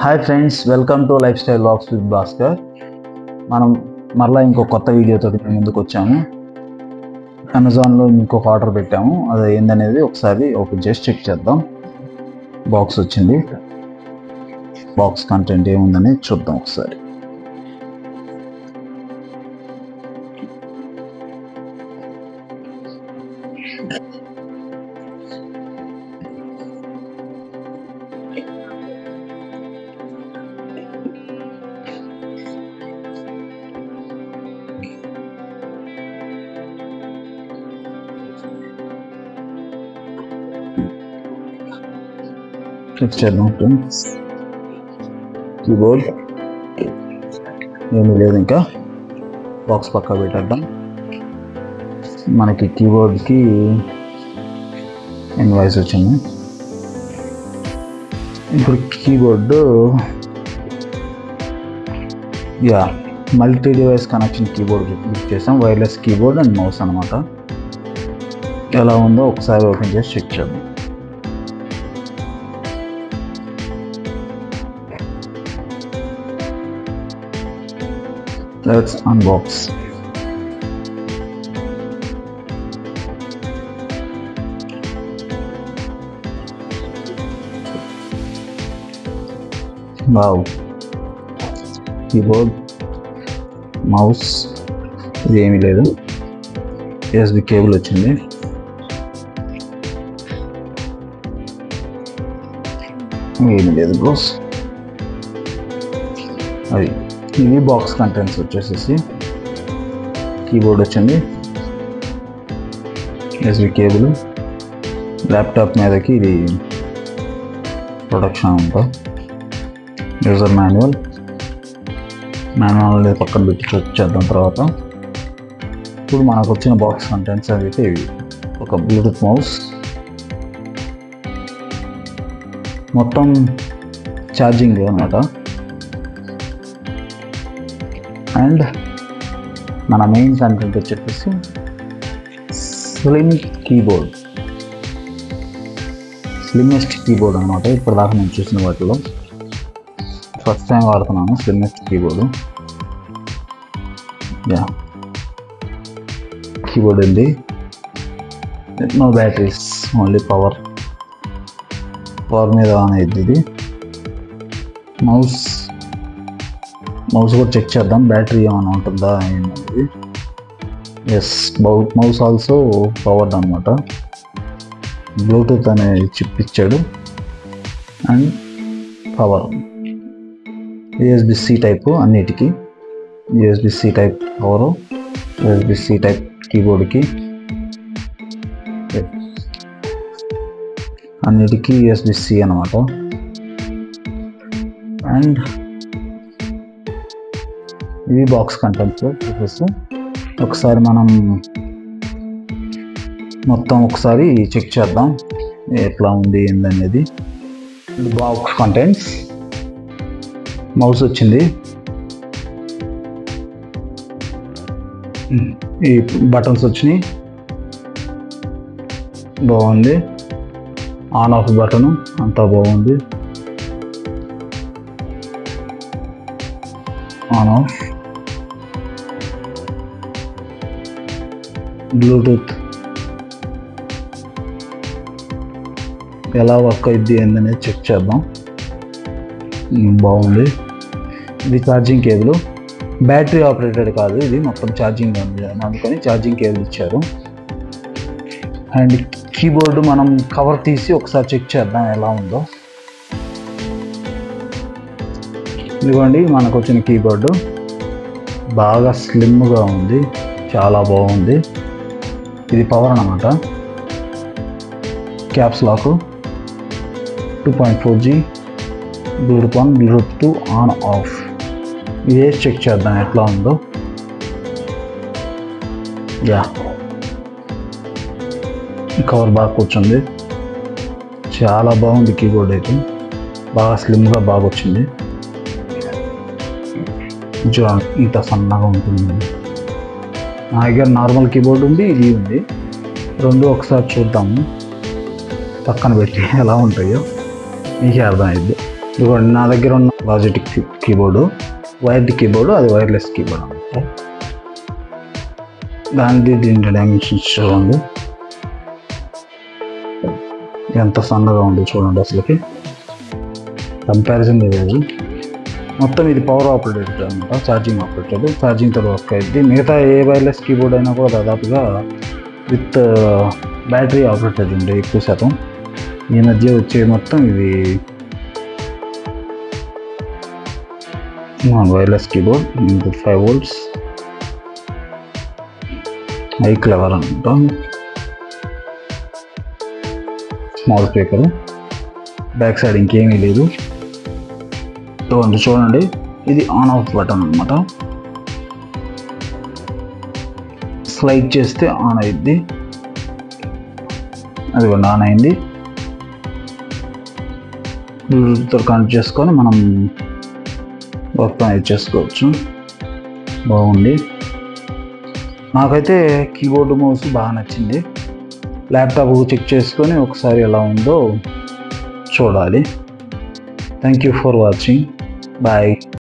Hi friends, welcome to life style wax with Bhaskar. మనం మరలా ఇంకో కొత్త వీడియోతో మేము ముందుకు వచ్చాము. అమెజాన్లో ఇంకొక ఆర్డర్ పెట్టాము. అది ఏందనేది ఒకసారి ఓపెన్ చేసి చెక్ చేద్దాం. బాక్స్ వచ్చింది. బాక్స్ కంటెంట్ ఏముందని చూద్దాం ఒకసారి. చెక్ చేద్దాం ఫ్రెండ్స్. కీబోర్డ్ ఏమీ లేదు, ఇంకా బాక్స్ పక్కా పెట్టేద్దాం. మనకి కీబోర్డ్కి ఇన్వాయిస్ వచ్చింది. ఇప్పుడు keyboard multi device connection keyboard book చేసాం. వైర్లెస్ కీబోర్డ్ అండ్ మౌస్ అనమాట. ఎలా ఉందో ఒకసారి ఓపెన్ చేసి చెక్ చేద్దాం. Let's unbox. Wow. Keyboard, mouse, ఇది ఏమీ లేదు. USB కేబుల్ వచ్చింది. ఏమీ లేదు బ్రోస్. అది ఇవి బాక్స్ కంటెంట్స్ వచ్చేసేసి కీబోర్డ్ వచ్చింది, USB కేబుల్, ల్యాప్టాప్ మీదకి ఇది ప్రొడక్షన్ అంతా, యూజర్ మాన్యువల్ అనేది పక్కన పెట్టి చెక్ చేద్దాం తర్వాత. ఇప్పుడు మనకు వచ్చిన బాక్స్ కంటెంట్స్ అయితే ఇవి: ఒక బ్లూటూత్ మౌస్, మొత్తం ఛార్జింగ్ అన్నమాట, అండ్ మన మెయిన్ కంటెంట్ వచ్చేసి స్లిమ్మెస్ట్ కీబోర్డ్ అనమాట. ఇప్పటిదాకా నేను చూసిన వాటిలో ఫస్ట్ టైం వాడుతున్నాను స్లిమ్మెస్ట్ కీబోర్డు. కీబోర్డ్ ఉంది, నో బ్యాటరీస్, ఓన్లీ పవర్ మీద ఆన్ అయ్యింది. ఇది మౌస్ కూడా చెక్ చేద్దాం, బ్యాటరీ ఏమైనా ఉంటుందా అనేది. ఎస్, మౌస్ ఆల్సో పవర్డ్ అనమాట. బ్లూటూత్ అనే చిప్ ఇచ్చాడు అండ్ పవర్. USB-C టైపు అన్నిటికీ, USB-C type power, USB-C type కీబోర్డ్కి, అన్నిటికీ USB-C అనమాట. అండ్ ఇవి బాక్స్ కంటెంట్స్ చూపిస్తూ ఒకసారి మనం మొత్తం ఒకసారి చెక్ చేద్దాం ఎట్లా ఉంది ఏందనేది. బాక్స్ కంటెంట్స్, మౌస్ వచ్చింది, ఈ బటన్స్ వచ్చినాయి, బాగుంది. ఆన్ ఆఫ్ బటను అంతా బాగుంది, ఆన్ ఆఫ్. బ్లూటూత్ ఎలా వర్క్ అయింది ఏందనేది చెక్ చేద్దాం. బాగుంది. ఇది ఛార్జింగ్ కేబుల్, బ్యాటరీ ఆపరేటెడ్ కాదు, ఇది మొత్తం ఛార్జింగ్ ఉంది, అందుకని ఛార్జింగ్ కేబుల్ ఇచ్చారు. అండ్ కీబోర్డు మనం కవర్ తీసి ఒకసారి చెక్ చేద్దాం ఎలా ఉందో. ఇదిగోండి మనకు వచ్చిన కీబోర్డు, బాగా స్లిమ్గా ఉంది, చాలా బాగుంది. ఇది పవర్ అన్నమాట. Caps lock, 2.4G, bluetooth on, bluetooth on off. ఇదే చెక్ చేద్దాం ఎట్లా ఉందో. కవర్ బాగా కూర్చుంది, చాలా బాగుంది. కీబోర్డ్ అయితే బాగా స్లిమ్గా బాగా వచ్చింది. ఇంత సన్నగా ఉంటుంది. నా దగ్గర నార్మల్ కీబోర్డ్ ఉంది, ఇది ఉంది. రెండు ఒకసారి చూద్దాము పక్కన పెట్టి ఎలా ఉంటాయో మీకే అర్థమైంది. ఇదిగోండి నా దగ్గర ఉన్న లాజిటెక్ కీబోర్డు వైర్డ్ కీబోర్డు, అది వైర్లెస్ కీబోర్డ్ అనమాట. దీని డైమెన్షన్స్ చూడండి ఎంత సన్నగా ఉంది చూడండి. అసలుకి కంపారిజన్ లేదు. మొత్తం ఇది పవర్ ఆపరేటెడ్ అనమాట, ఛార్జింగ్ ఆపరేటెడ్, ఛార్జింగ్తో వర్క్ అయింది. మిగతా ఏ వైర్లెస్ కీబోర్డ్ అయినా కూడా దాదాపుగా విత్ బ్యాటరీ ఆపరేటెడ్ ఉండే ఎక్కువ శాతం. ఈ మధ్య వచ్చే మొత్తం ఇవి wireless keyboard, input 5 volts, iClever అనమాట, స్మాల్ స్పీకర్, బ్యాక్ సైడ్ ఇంకేమీ లేదు. చూడండి ఇది ఆన్ ఆఫ్ బటన్ అనమాట, స్లైడ్ చేస్తే ఆన్ అయింది. అది కూడా ఆన్ అయింది. బ్లూటూత్తో కనెక్ట్ చేసుకొని మనం వర్క్ అనేది చేసుకోవచ్చు. బాగుంది. నాకైతే కీబోర్డు మౌస్ బాగా నచ్చింది. ల్యాప్టాప్ చెక్ చేసుకొని ఒకసారి ఎలా ఉందో చూడాలి. Thank you for watching. Bye.